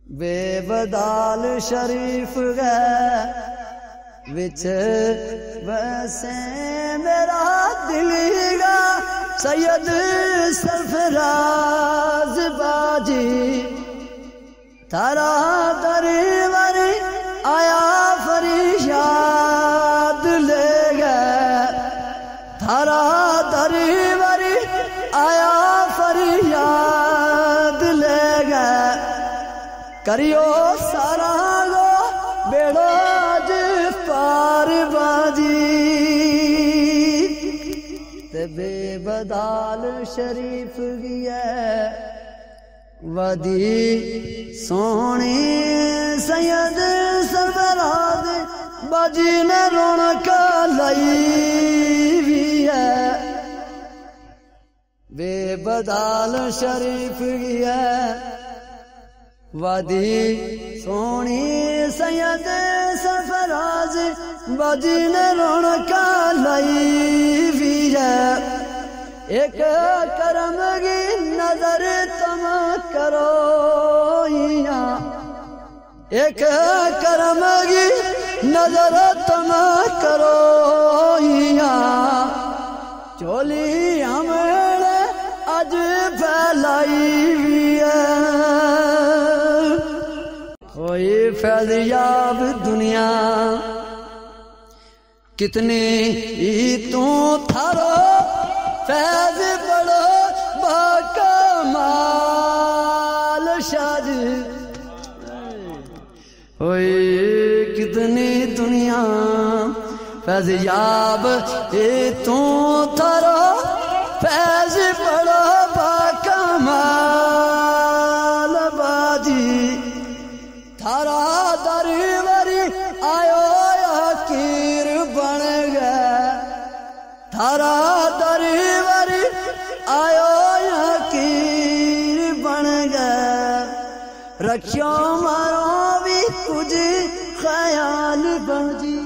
बेबदाल शरीफ गए विच वैसे मेरा दिलीगा सैयद सरफराज बाजी थारा दरबार आया फरियाद ले गए थारा दरबार आया फरियाद ले गए करियो सारा गो बेड़ो अज पार बाजी ते बेबदाल शरीफ गया वदी सोनी सैयद सरफराज बाजी ने रौनक लाई भी है बेबदाल शरीफ गया वादी सोनी सैयद सरफराज बाजी ने रौनक लाई भी है एक करम की नजर तुम करो एक करम की नजर तुम करो चोली हमें अज फैलाई है कोई फैज़याब दुनिया कितने ही तू थारो फैज बड़ो बाकमाल शाज होए कितनी दुनिया फैज़याब ए तू थारो फैज बड़ो बाकमाल बाजी थारा दरबारी आयो हकीर बन गया थारा दरबारी आयो हकीर बन गया रखियो मारो भी कुछ ख्याल बन जी